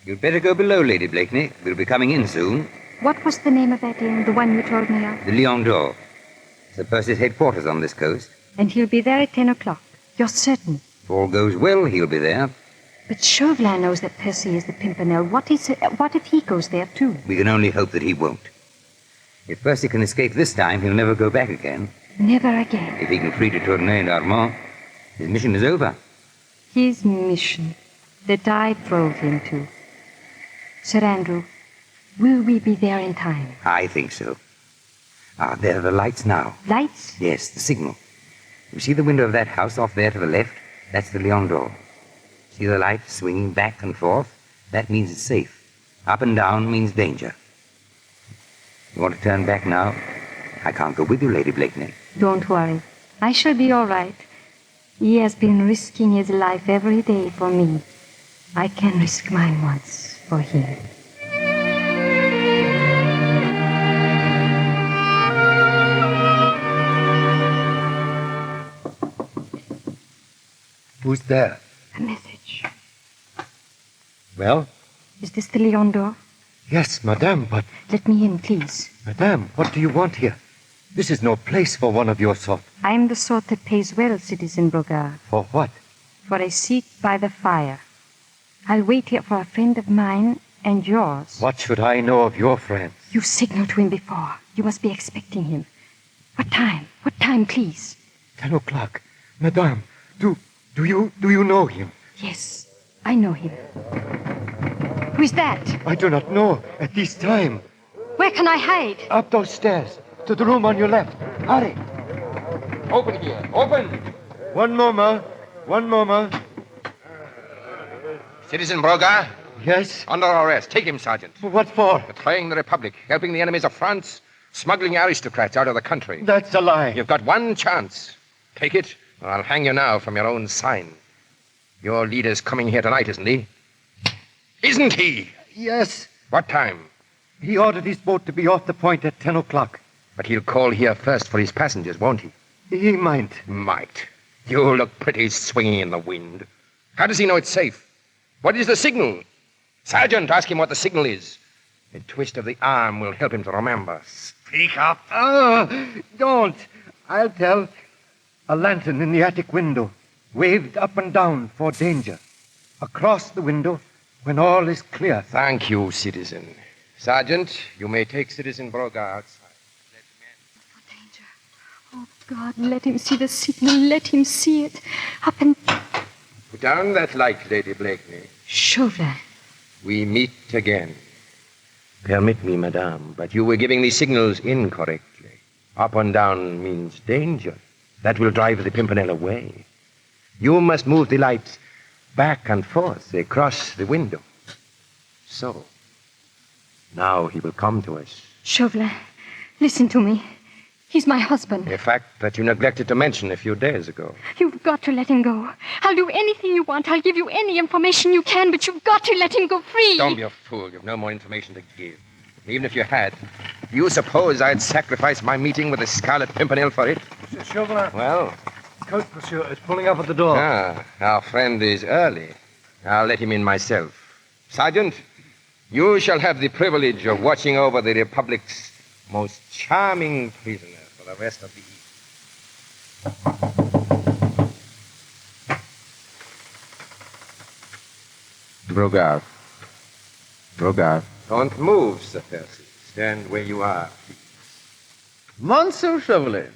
You'd better go below, Lady Blakeney. We'll be coming in soon. What was the name of that inn, the one you told me of? The Lion d'Or. Sir Percy's headquarters on this coast. And he'll be there at 10 o'clock. You're certain? If all goes well, he'll be there. But Chauvelin knows that Percy is the Pimpernel. What if he goes there, too? We can only hope that he won't. If Percy can escape this time, he'll never go back again. Never again. If he can free de Tournay and Armand, his mission is over. His mission that I drove him to. Sir Andrew, will we be there in time? I think so. Ah, there are the lights now. Lights? Yes, the signal. You see the window of that house off there to the left? That's the Lion d'Or. See the light swinging back and forth? That means it's safe. Up and down means danger. You want to turn back now? I can't go with you, Lady Blakeney. Don't worry. I shall be all right. He has been risking his life every day for me. I can risk mine once for him. Who's there? A message. Well? Is this the Lion d'Or? Yes, madame, but... Let me in, please. Madame, what do you want here? This is no place for one of your sort. I am the sort that pays well, Citizen Brogard. For what? For a seat by the fire. I'll wait here for a friend of mine and yours. What should I know of your friend? You signaled to him before. You must be expecting him. What time? What time, please? 10 o'clock. Madame, do you know him? Yes, I know him. Who is that? I do not know at this time. Where can I hide? Up those stairs, to the room on your left. Hurry. Open here. Open. One moment. Citizen Brogard? Yes? Under arrest. Take him, Sergeant. What for? Betraying the Republic, helping the enemies of France, smuggling aristocrats out of the country. That's a lie. You've got one chance. Take it, or I'll hang you now from your own sign. Your leader's coming here tonight, isn't he? Isn't he? Yes. What time? He ordered his boat to be off the point at 10 o'clock. But he'll call here first for his passengers, won't he? He might. Might. You look pretty swinging in the wind. How does he know it's safe? What is the signal? Sergeant, ask him what the signal is. A twist of the arm will help him to remember. Speak up. Don't. I'll tell. A lantern in the attic window, waved up and down for danger. Across the window, when all is clear. Thank you, citizen. Sergeant, you may take Citizen Brogard outside. For danger. Oh, God, let him see the signal. Let him see it. Up and... Put down that light, Lady Blakeney. Chauvelin. We meet again. Permit me, madame, but you were giving the signals incorrectly. Up and down means danger. That will drive the Pimpernel away. You must move the light back and forth across the window. So. Now he will come to us. Chauvelin, listen to me. He's my husband. A fact that you neglected to mention a few days ago. You've got to let him go. I'll do anything you want. I'll give you any information you can, but you've got to let him go free. Don't be a fool. You've no more information to give. Even if you had, do you suppose I'd sacrifice my meeting with the Scarlet Pimpernel for it? Monsieur Chauvelin. Well? Coach, monsieur, is pulling up at the door. Ah, our friend is early. I'll let him in myself. Sergeant, you shall have the privilege of watching over the Republic's most charming prisoner for the rest of the evening. Brogard. Don't move, Sir Percy. Stand where you are, please. Monsieur Chauvelin,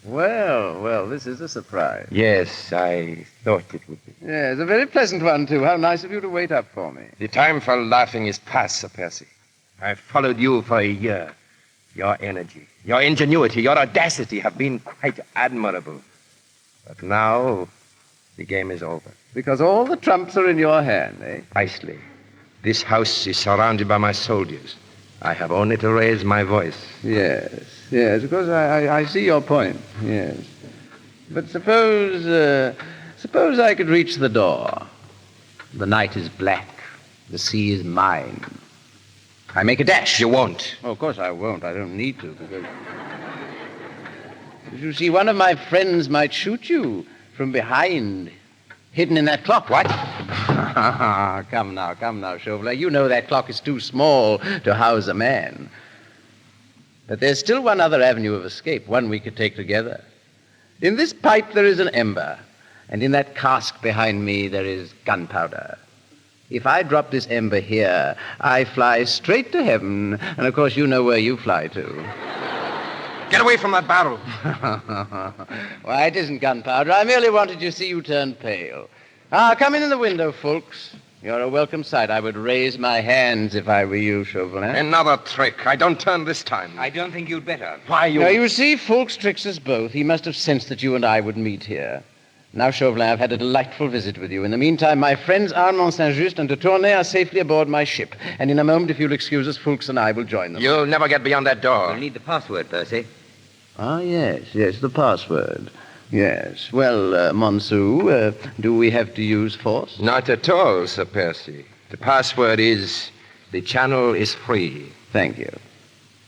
Well, this is a surprise. Yes, I thought it would be. Yes, a very pleasant one, too. How nice of you to wait up for me. The time for laughing is past, Sir Percy. I've followed you for a year. Your energy, your ingenuity, your audacity have been quite admirable. But now, the game is over. Because all the trumps are in your hand, eh? Precisely. This house is surrounded by my soldiers. I have only to raise my voice. Yes, of course, I see your point, yes. But suppose I could reach the door. The night is black. The sea is mine. I make a dash. You won't. Oh, of course I won't. I don't need to, because... You see, one of my friends might shoot you from behind, hidden in that clock. What? Come now, Chauvelin. You know that clock is too small to house a man. But there's still one other avenue of escape, one we could take together. In this pipe there is an ember, and in that cask behind me there is gunpowder. If I drop this ember here, I fly straight to heaven, and of course you know where you fly to. Get away from that barrel. Why, it isn't gunpowder. I merely wanted to see you turn pale. Come in the window, folks. You're a welcome sight. I would raise my hands if I were you, Chauvelin. Another trick. I don't turn this time. I don't think you'd better. Why, you... Now, you see, Fulks tricks us both. He must have sensed that you and I would meet here. Now, Chauvelin, I've had a delightful visit with you. In the meantime, my friends Armand Saint-Just and de Tournay are safely aboard my ship. And in a moment, if you'll excuse us, Fulks and I will join them. You'll never get beyond that door. We'll need the password, Percy. Yes, the password. Yes. Well, Monsieur, do we have to use force? Not at all, Sir Percy. The password is, the channel is free. Thank you.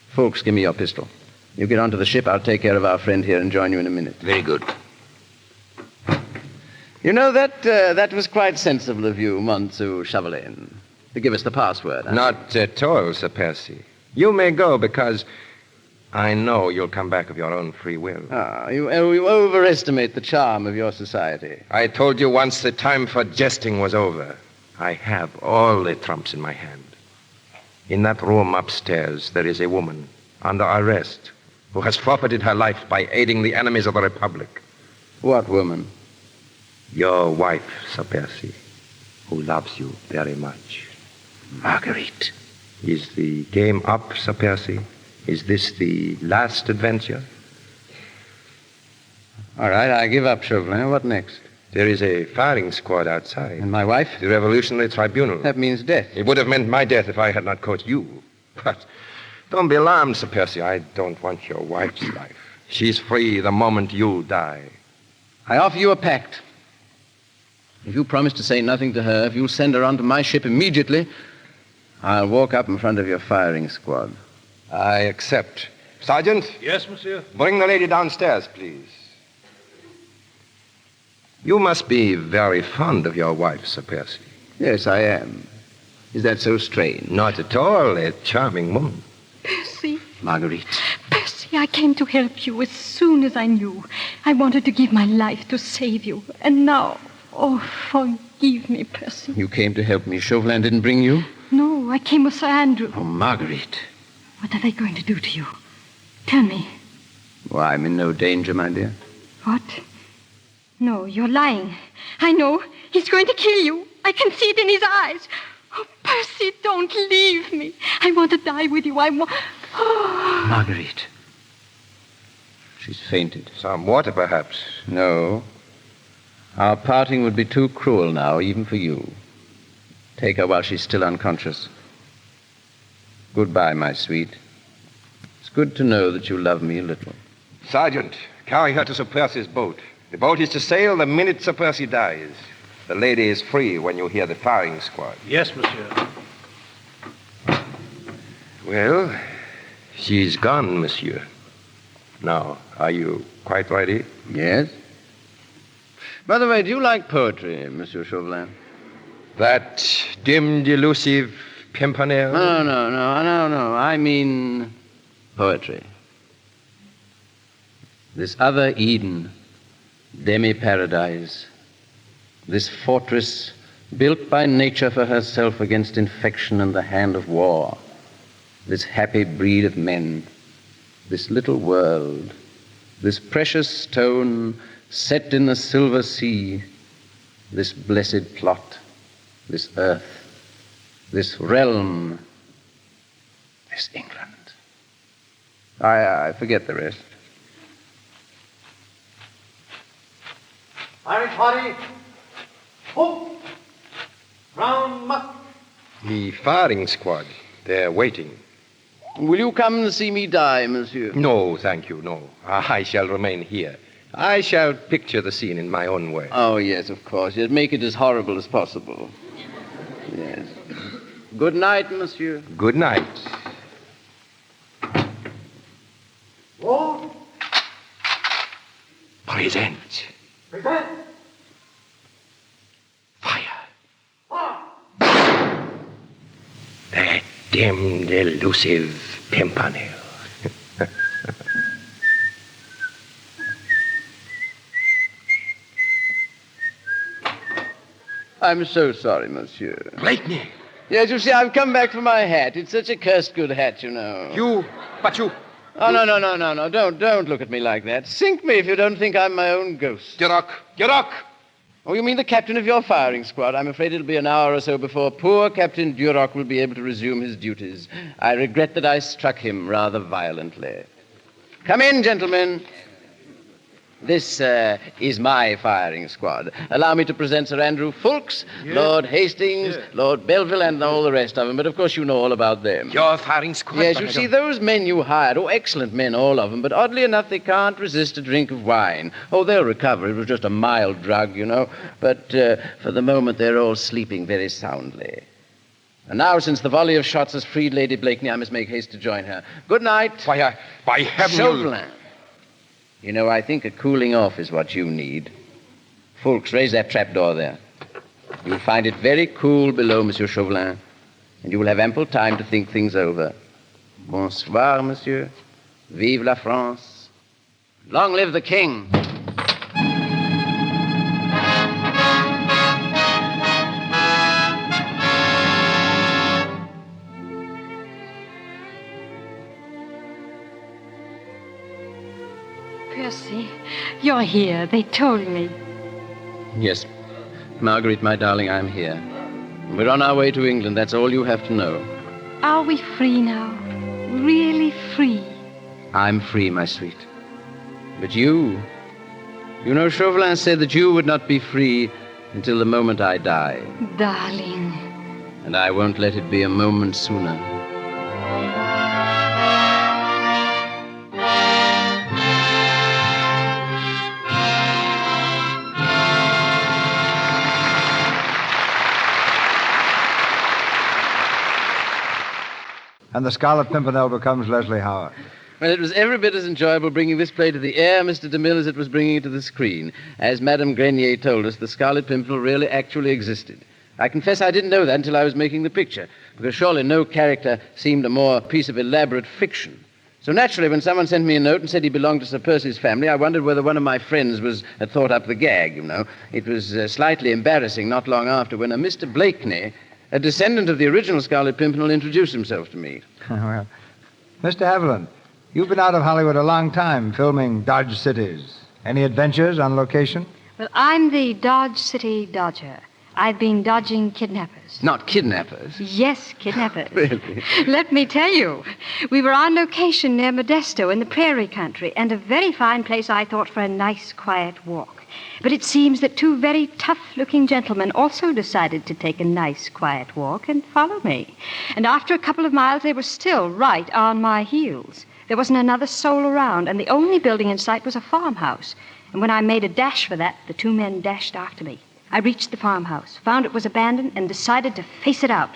Folks, give me your pistol. You get onto the ship, I'll take care of our friend here and join you in a minute. Very good. You know, that was quite sensible of you, Monsieur Chauvelin, to give us the password. Not at all, Sir Percy. You may go because I know you'll come back of your own free will. You overestimate the charm of your society. I told you once the time for jesting was over. I have all the trumps in my hand. In that room upstairs, there is a woman under arrest who has forfeited her life by aiding the enemies of the Republic. What woman? Your wife, Sir Percy, who loves you very much. Marguerite. Is the game up, Sir Percy? Is this the last adventure? All right, I give up, Chauvelin. What next? There is a firing squad outside. And my wife? The Revolutionary Tribunal. That means death. It would have meant my death if I had not caught you. But don't be alarmed, Sir Percy. I don't want your wife's life. She's free the moment you die. I offer you a pact. If you promise to say nothing to her, if you'll send her onto my ship immediately, I'll walk up in front of your firing squad. I accept. Sergeant? Yes, monsieur? Bring the lady downstairs, please. You must be very fond of your wife, Sir Percy. Yes, I am. Is that so strange? Not at all. A charming woman. Percy. Marguerite. Percy, I came to help you as soon as I knew. I wanted to give my life to save you. And now, oh, forgive me, Percy. You came to help me. Chauvelin didn't bring you? No, I came with Sir Andrew. Oh, Marguerite. What are they going to do to you? Tell me. Well, I'm in no danger, my dear. What? No, you're lying. I know. He's going to kill you. I can see it in his eyes. Oh, Percy, don't leave me. I want to die with you. I want... Oh. Marguerite. She's fainted. Some water, perhaps? No. Our parting would be too cruel now, even for you. Take her while she's still unconscious. Goodbye, my sweet. It's good to know that you love me a little. Sergeant, carry her to Sir Percy's boat. The boat is to sail the minute Sir Percy dies. The lady is free when you hear the firing squad. Yes, monsieur. Well, she's gone, monsieur. Now, are you quite ready? Yes. By the way, do you like poetry, Monsieur Chauvelin? That dim, delusive Pimpernel? No. I mean poetry. This other Eden, demi-paradise, this fortress built by nature for herself against infection and the hand of war, this happy breed of men, this little world, this precious stone set in the silver sea, this blessed plot, this earth, this realm, this England. I forget the rest. Irish party. Hoop. Round muck. The firing squad. They're waiting. Will you come and see me die, monsieur? No, thank you, no. I shall remain here. I shall picture the scene in my own way. Oh, yes, of course. Yes, make it as horrible as possible. Yes. Good night, monsieur. Good night. Roll. Present. Present. That damned elusive Pimpernel. I'm so sorry, monsieur. Blakeney! Yes, you see, I've come back for my hat. It's such a cursed good hat, you know. But you... Oh, no. Don't look at me like that. Sink me if you don't think I'm my own ghost. Duroc! Oh, you mean the captain of your firing squad? I'm afraid it'll be an hour or so before poor Captain Duroc will be able to resume his duties. I regret that I struck him rather violently. Come in, gentlemen. This is my firing squad. Allow me to present Sir Andrew Fulks, Yes. Lord Hastings, Yes. Lord Belleville, and all the rest of them. But of course you know all about them. Your firing squad? Yes, but you I see, don't- those men you hired, excellent men, all of them, but oddly enough, they can't resist a drink of wine. Oh, they'll recover. It was just a mild drug, you know. But for the moment, they're all sleeping very soundly. And now, since the volley of shots has freed Lady Blakeney, I must make haste to join her. Good night. By heaven, Chauvelin. You know, I think a cooling off is what you need. Fulks, raise that trapdoor there. You'll find it very cool below, Monsieur Chauvelin, and you will have ample time to think things over. Bonsoir, monsieur. Vive la France. Long live the king. Percy, you're here. They told me. Yes. Marguerite, my darling, I'm here. We're on our way to England. That's all you have to know. Are we free now? Really free? I'm free, my sweet. But you... You know, Chauvelin said that you would not be free until the moment I die. Darling. And I won't let it be a moment sooner. And the Scarlet Pimpernel becomes Leslie Howard. Well, it was every bit as enjoyable bringing this play to the air, Mr. DeMille, as it was bringing it to the screen. As Madame Grenier told us, the Scarlet Pimpernel really actually existed. I confess I didn't know that until I was making the picture, because surely no character seemed a more piece of elaborate fiction. So naturally, when someone sent me a note and said he belonged to Sir Percy's family, I wondered whether one of my friends had thought up the gag, you know. It was slightly embarrassing not long after when a Mr. Blakeney, a descendant of the original Scarlet Pimpernel, introduced himself to me. Well, Mr. Haviland, you've been out of Hollywood a long time filming Dodge Cities. Any adventures on location? Well, I'm the Dodge City Dodger. I've been dodging kidnappers. Not kidnappers. Yes, kidnappers. Really? Let me tell you, we were on location near Modesto in the prairie country, and a very fine place, I thought, for a nice, quiet walk. But it seems that two very tough-looking gentlemen also decided to take a nice, quiet walk and follow me. And after a couple of miles, they were still right on my heels. There wasn't another soul around, and the only building in sight was a farmhouse. And when I made a dash for that, the two men dashed after me. I reached the farmhouse, found it was abandoned, and decided to face it out.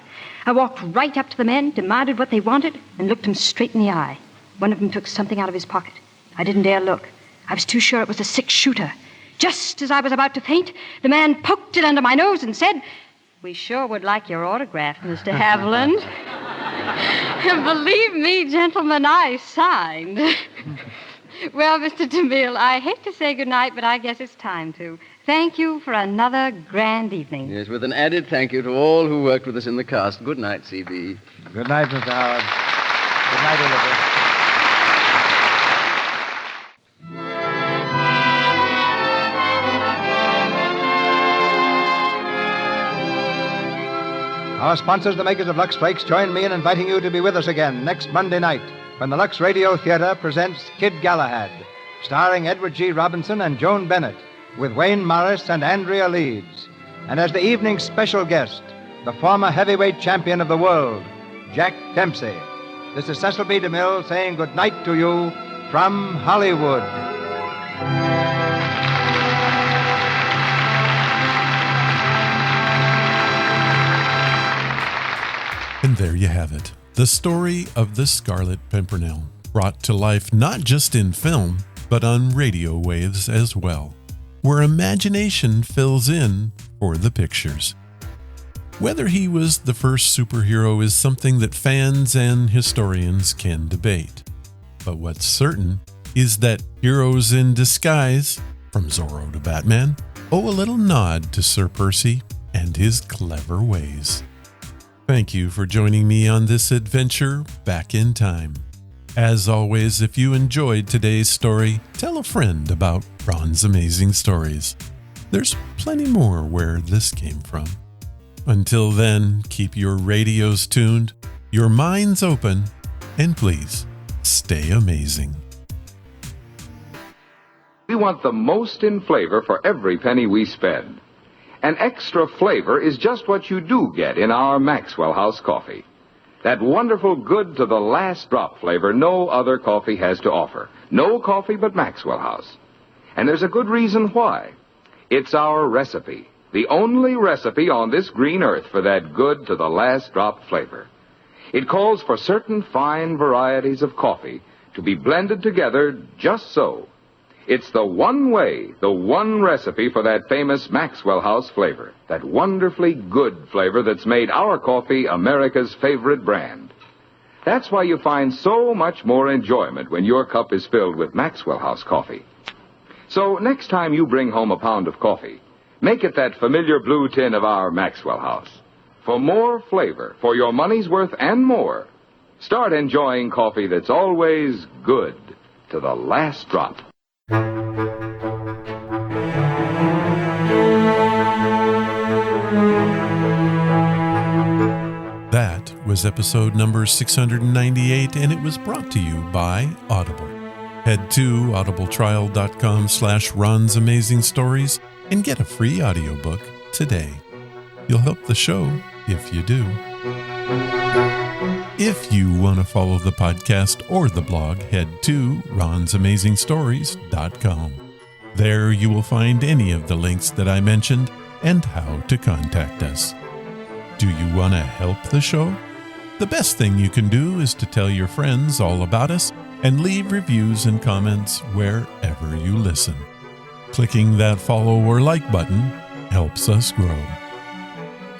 I walked right up to the men, demanded what they wanted, and looked them straight in the eye. One of them took something out of his pocket. I didn't dare look. I was too sure it was a six-shooter. Just as I was about to faint, the man poked it under my nose and said, "We sure would like your autograph, Mr. Haviland." Believe me, gentlemen, I signed. Well, Mr. DeMille, I hate to say goodnight, but I guess it's time to. Thank you for another grand evening. Yes, with an added thank you to all who worked with us in the cast. Good night, C.B. Good night, Mr. Howard. Good night, Elizabeth. Our sponsors, the makers of Lux Flakes, join me in inviting you to be with us again next Monday night when the Lux Radio Theater presents Kid Galahad, starring Edward G. Robinson and Joan Bennett, with Wayne Morris and Andrea Leeds. And as the evening's special guest, the former heavyweight champion of the world, Jack Dempsey. This is Cecil B. DeMille saying good night to you from Hollywood. And there you have it, the story of the Scarlet Pimpernel, brought to life not just in film, but on radio waves as well, where imagination fills in for the pictures. Whether he was the first superhero is something that fans and historians can debate. But what's certain is that heroes in disguise, from Zorro to Batman, owe a little nod to Sir Percy and his clever ways. Thank you for joining me on this adventure back in time. As always, if you enjoyed today's story, tell a friend about Ron's Amazing Stories. There's plenty more where this came from. Until then, keep your radios tuned, your minds open, and please, stay amazing. We want the most in flavor for every penny we spend. And extra flavor is just what you do get in our Maxwell House coffee. That wonderful good to the last drop flavor no other coffee has to offer. No coffee but Maxwell House. And there's a good reason why. It's our recipe. The only recipe on this green earth for that good to the last drop flavor. It calls for certain fine varieties of coffee to be blended together just so. It's the one way, the one recipe for that famous Maxwell House flavor. That wonderfully good flavor that's made our coffee America's favorite brand. That's why you find so much more enjoyment when your cup is filled with Maxwell House coffee. So next time you bring home a pound of coffee, make it that familiar blue tin of our Maxwell House. For more flavor, for your money's worth and more, start enjoying coffee that's always good to the last drop. That was episode number 698, and it was brought to you by Audible. Head to audibletrial.com/Ron's Amazing Stories and get a free audiobook today. You'll help the show if you do. If you want to follow the podcast or the blog, head to ronsamazingstories.com. There you will find any of the links that I mentioned and how to contact us. Do you want to help the show? The best thing you can do is to tell your friends all about us and leave reviews and comments wherever you listen. Clicking that follow or like button helps us grow.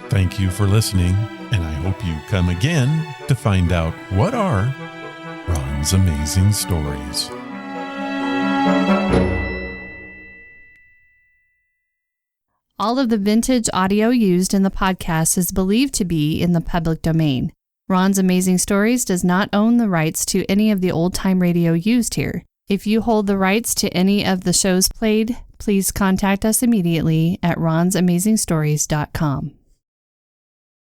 Thank you for listening, and I hope you come again to find out what are Ron's Amazing Stories. All of the vintage audio used in the podcast is believed to be in the public domain. Ron's Amazing Stories does not own the rights to any of the old-time radio used here. If you hold the rights to any of the shows played, please contact us immediately at ronsamazingstories.com.